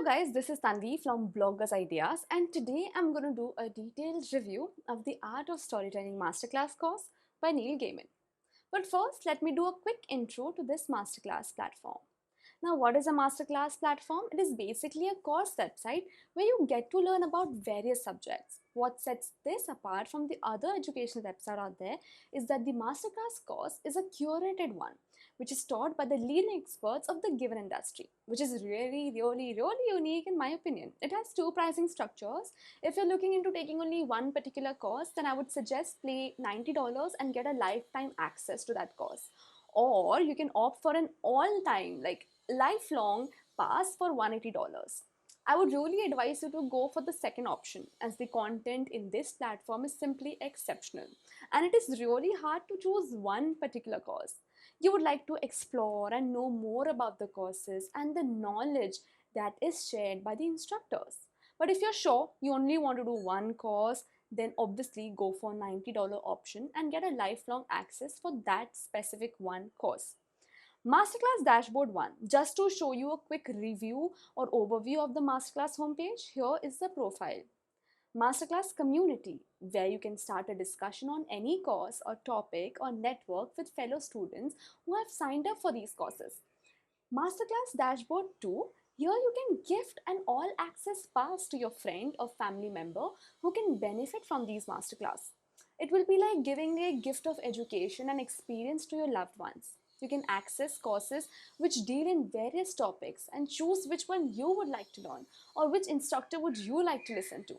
guys, this is Tanvi from BloggersIdeas, and today I'm going to do a detailed review of the Art of Storytelling Masterclass course by Neil Gaiman. But first, let me do a quick intro to this masterclass platform. Now, what is a masterclass platform? It is basically a course website where you get to learn about various subjects. What sets this apart from the other educational websites out there is that the masterclass course is a curated one, which is taught by the leading experts of the given industry, which is really unique in my opinion. It has two pricing structures. If you're looking into taking only one particular course, then I would suggest pay $90 and get a lifetime access to that course. Or you can opt for an all-time, lifelong pass for $180. I would really advise you to go for the second option, as the content in this platform is simply exceptional and it is really hard to choose one particular course. You would like to explore and know more about the courses and the knowledge that is shared by the instructors. But if you're sure you only want to do one course, then obviously go for $90 option and get a lifelong access for that specific one course. Masterclass Dashboard 1. Just to show you a quick review or overview of the Masterclass homepage, here is the profile. Masterclass Community, where you can start a discussion on any course or topic or network with fellow students who have signed up for these courses. Masterclass Dashboard 2. Here you can gift an all-access pass to your friend or family member who can benefit from these masterclass. It will be like giving a gift of education and experience to your loved ones. You can access courses which deal in various topics and choose which one you would like to learn or which instructor would you like to listen to.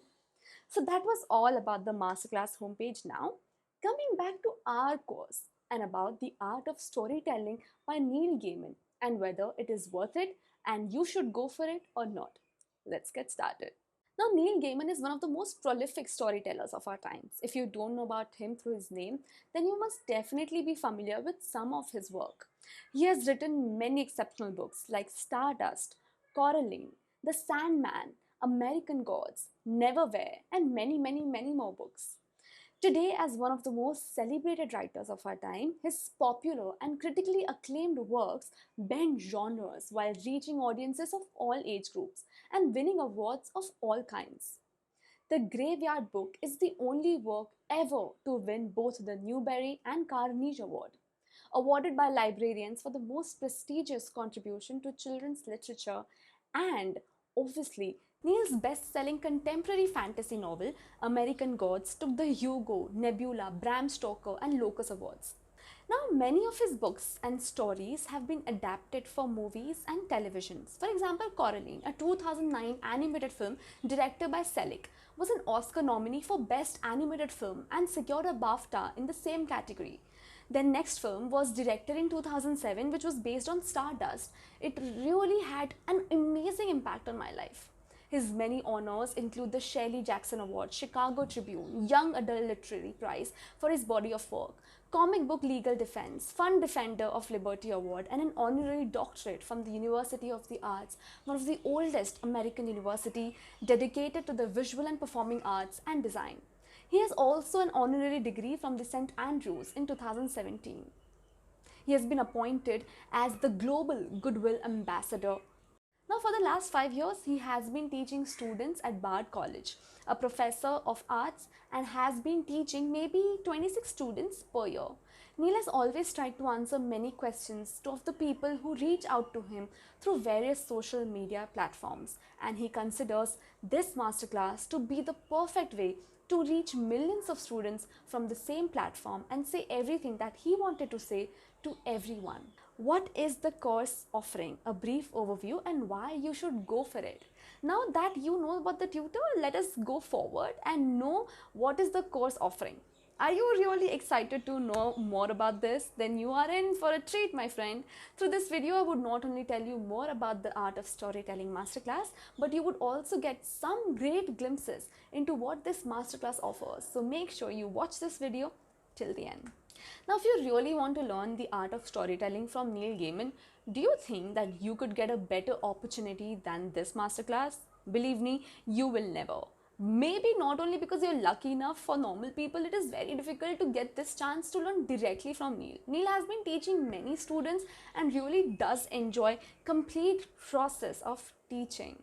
So that was all about the Masterclass homepage now. Coming back to our course and about the art of storytelling by Neil Gaiman and whether it is worth it and you should go for it or not. Let's get started. Now, Neil Gaiman is one of the most prolific storytellers of our times. If you don't know about him through his name, then you must definitely be familiar with some of his work. He has written many exceptional books like Stardust, Coraline, The Sandman, American Gods, Neverwhere, and many more books. Today, as one of the most celebrated writers of our time, his popular and critically acclaimed works bend genres while reaching audiences of all age groups and winning awards of all kinds. The Graveyard Book is the only work ever to win both the Newbery and Carnegie Award, awarded by librarians for the most prestigious contribution to children's literature, and obviously Neil's best-selling contemporary fantasy novel, American Gods, took the Hugo, Nebula, Bram Stoker and Locus Awards. Now, many of his books and stories have been adapted for movies and televisions. For example, Coraline, a 2009 animated film directed by Selick, was an Oscar nominee for Best Animated Film and secured a BAFTA in the same category. Their next film was directed in 2007, which was based on Stardust. It really had an amazing impact on my life. His many honors include the Shirley Jackson Award, Chicago Tribune, Young Adult Literary Prize for his body of work, Comic Book Legal Defense, Fund Defender of Liberty Award, and an honorary doctorate from the University of the Arts, one of the oldest American university dedicated to the visual and performing arts and design. He has also an honorary degree from the St. Andrews in 2017. He has been appointed as the Global Goodwill Ambassador. Now, for the last 5 years, he has been teaching students at Bard College, a professor of arts, and has been teaching maybe 26 students per year. Neil has always tried to answer many questions of the people who reach out to him through various social media platforms, and he considers this masterclass to be the perfect way to reach millions of students from the same platform and say everything that he wanted to say to everyone. What is the course offering? A brief overview and why you should go for it. Now that you know about the tutor, let us go forward and know what is the course offering. Are you really excited to know more about this? Then you are in for a treat, my friend. Through this video, I would not only tell you more about the Art of Storytelling Masterclass, but you would also get some great glimpses into what this masterclass offers. So make sure you watch this video till the end. Now, if you really want to learn the art of storytelling from Neil Gaiman, do you think that you could get a better opportunity than this masterclass? Believe me, you will never. Maybe not only because you're lucky enough. For normal people, it is very difficult to get this chance to learn directly from Neil. Neil has been teaching many students and really does enjoy complete process of teaching.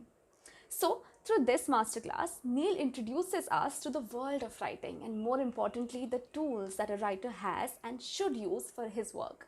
So, through this masterclass, Neil introduces us to the world of writing and, more importantly, the tools that a writer has and should use for his work.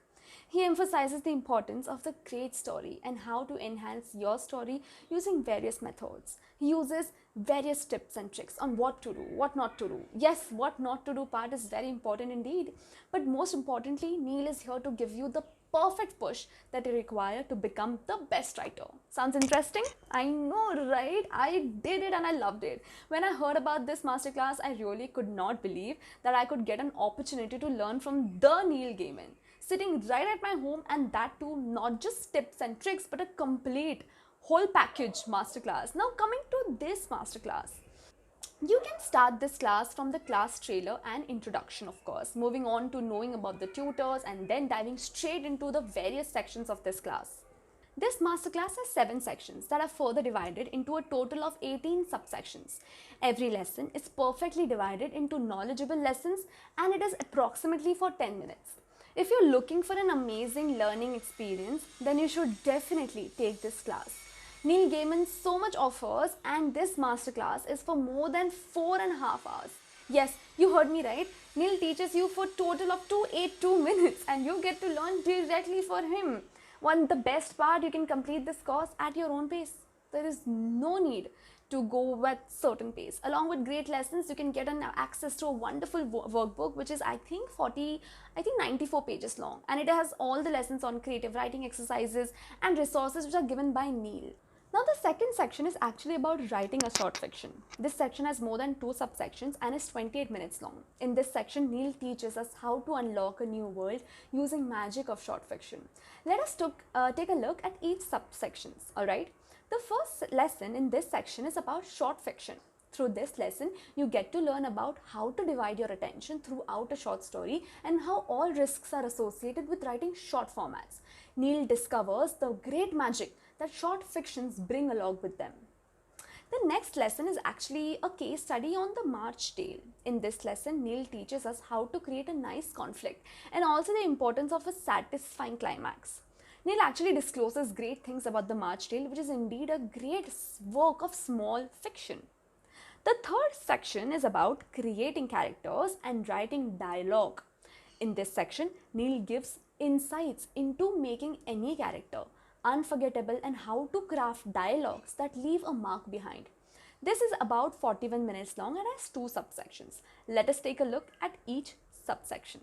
He emphasizes the importance of the great story and how to enhance your story using various methods. He uses various tips and tricks on what to do, what not to do. Yes, what not to do part is very important indeed. But most importantly, Neil is here to give you the perfect push that you require to become the best writer. Sounds interesting? I know, right? I did it and I loved it. When I heard about this masterclass, I really could not believe that I could get an opportunity to learn from the Neil Gaiman, sitting right at my home, and that too not just tips and tricks but a complete whole package masterclass. Now coming to this masterclass, you can start this class from the class trailer and introduction, of course, moving on to knowing about the tutors and then diving straight into the various sections of this class. This masterclass has 7 sections that are further divided into a total of 18 subsections. Every lesson is perfectly divided into knowledgeable lessons and it is approximately for 10 minutes. If you're looking for an amazing learning experience, then you should definitely take this class. Neil Gaiman so much offers, and this masterclass is for more than 4.5 hours. Yes, you heard me right. Neil teaches you for total of 282 minutes and you get to learn directly for him. The best part, you can complete this course at your own pace. There is no need to go at certain pace. Along with great lessons, you can get an access to a wonderful workbook which is I think 94 pages long, and it has all the lessons on creative writing exercises and resources which are given by Neil. Now the second section is actually about writing a short fiction. This section has more than 2 subsections and is 28 minutes long. In this section, Neil teaches us how to unlock a new world using magic of short fiction. Let us take a look at each subsections, alright? The first lesson in this section is about short fiction. Through this lesson, you get to learn about how to divide your attention throughout a short story and how all risks are associated with writing short formats. Neil discovers the great magic that short fictions bring along with them. The next lesson is actually a case study on the March tale. In this lesson, Neil teaches us how to create a nice conflict and also the importance of a satisfying climax. Neil actually discloses great things about the March tale, which is indeed a great work of small fiction. The third section is about creating characters and writing dialogue. In this section, Neil gives insights into making any character unforgettable and how to craft dialogues that leave a mark behind. This is about 41 minutes long and has 2 subsections. Let us take a look at each subsection.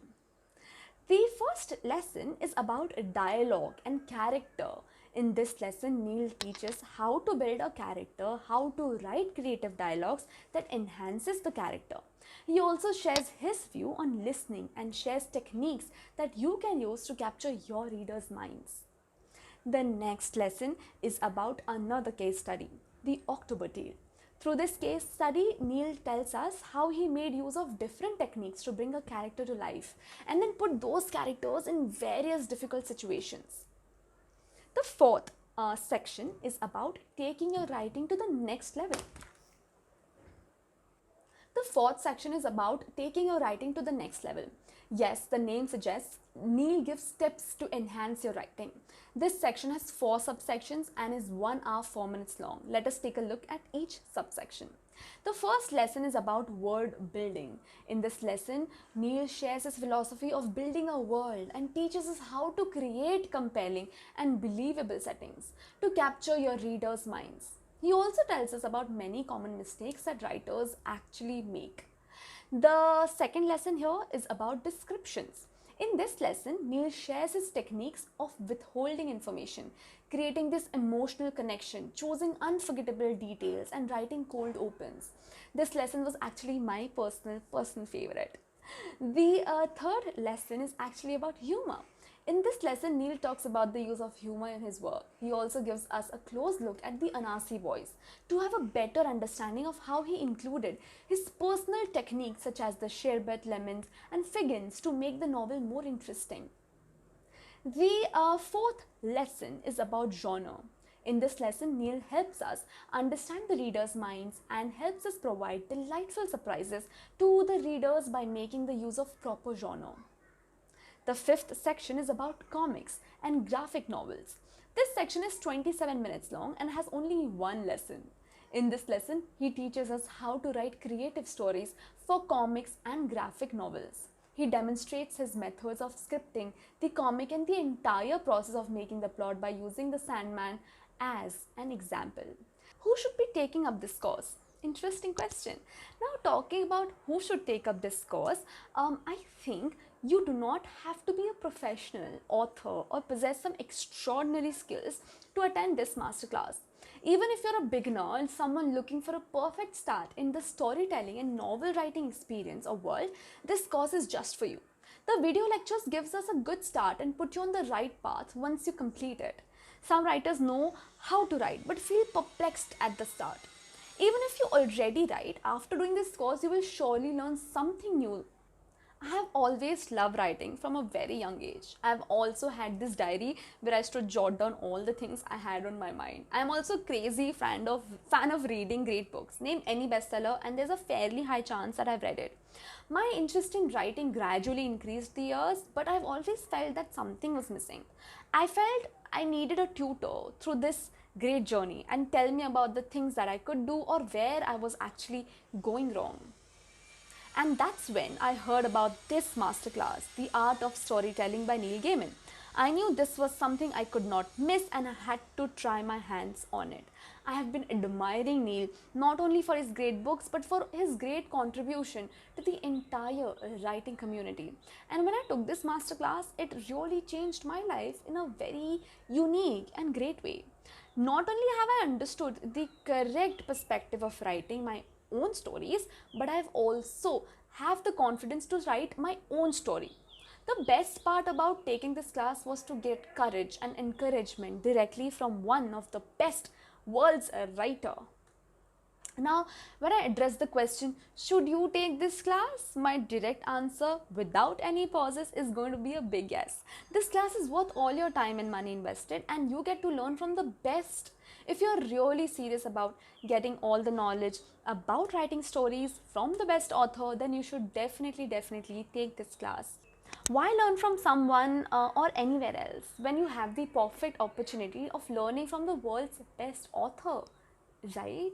The first lesson is about dialogue and character. In this lesson, Neil teaches how to build a character, how to write creative dialogues that enhances the character. He also shares his view on listening and shares techniques that you can use to capture your readers' minds. The next lesson is about another case study, the October Tale. Through this case study, Neil tells us how he made use of different techniques to bring a character to life and then put those characters in various difficult situations. The fourth section is about taking your writing to the next level. The fourth section is about taking your writing to the next level. Yes, the name suggests Neil gives tips to enhance your writing. This section has 4 subsections and is 1 hour 4 minutes long. Let us take a look at each subsection. The first lesson is about word building. In this lesson, Neil shares his philosophy of building a world and teaches us how to create compelling and believable settings to capture your readers' minds. He also tells us about many common mistakes that writers actually make. The second lesson here is about descriptions. In this lesson, Neil shares his techniques of withholding information, creating this emotional connection, choosing unforgettable details, and writing cold opens. This lesson was actually my personal favorite. The third lesson is actually about humor. In this lesson, Neil talks about the use of humor in his work. He also gives us a close look at the Anasi voice to have a better understanding of how he included his personal techniques such as the sherbet, lemons and figgins to make the novel more interesting. The fourth lesson is about genre. In this lesson, Neil helps us understand the reader's minds and helps us provide delightful surprises to the readers by making the use of proper genre. The fifth section is about comics and graphic novels. This section is 27 minutes long and has only 1 lesson. In this lesson, he teaches us how to write creative stories for comics and graphic novels. He demonstrates his methods of scripting the comic and the entire process of making the plot by using the Sandman as an example. Who should be taking up this course? Interesting question. Now, talking about who should take up this course, I think you do not have to be a professional author or possess some extraordinary skills to attend this masterclass. Even if you're a beginner and someone looking for a perfect start in the storytelling and novel writing experience or world, this course is just for you. The video lectures gives us a good start and put you on the right path once you complete it. Some writers know how to write but feel perplexed at the start. Even if you already write, after doing this course, you will surely learn something new. I have always loved writing from a very young age. I have also had this diary where I used to jot down all the things I had on my mind. I am also a crazy fan of reading great books. Name any bestseller and there's a fairly high chance that I've read it. My interest in writing gradually increased the years, but I've always felt that something was missing. I felt I needed a tutor through this great journey and tell me about the things that I could do or where I was actually going wrong. And that's when I heard about this masterclass, The Art of Storytelling by Neil Gaiman. I knew this was something I could not miss and I had to try my hands on it. I have been admiring Neil not only for his great books but for his great contribution to the entire writing community. And when I took this masterclass, it really changed my life in a very unique and great way. Not only have I understood the correct perspective of writing my own stories, but I've also have the confidence to write my own story. The best part about taking this class was to get courage and encouragement directly from one of the best world's writer. Now, when I address the question, should you take this class? My direct answer, without any pauses, is going to be a big yes. This class is worth all your time and money invested, and you get to learn from the best. If you're really serious about getting all the knowledge about writing stories from the best author, then you should definitely take this class. Why learn from someone or anywhere else when you have the perfect opportunity of learning from the world's best author, right?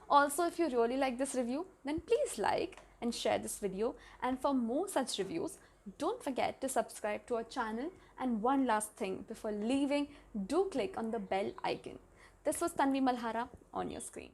Also, if you really like this review, then please like and share this video. And for more such reviews, don't forget to subscribe to our channel. And one last thing before leaving, do click on the bell icon. This was Tanvi Malhara on your screen.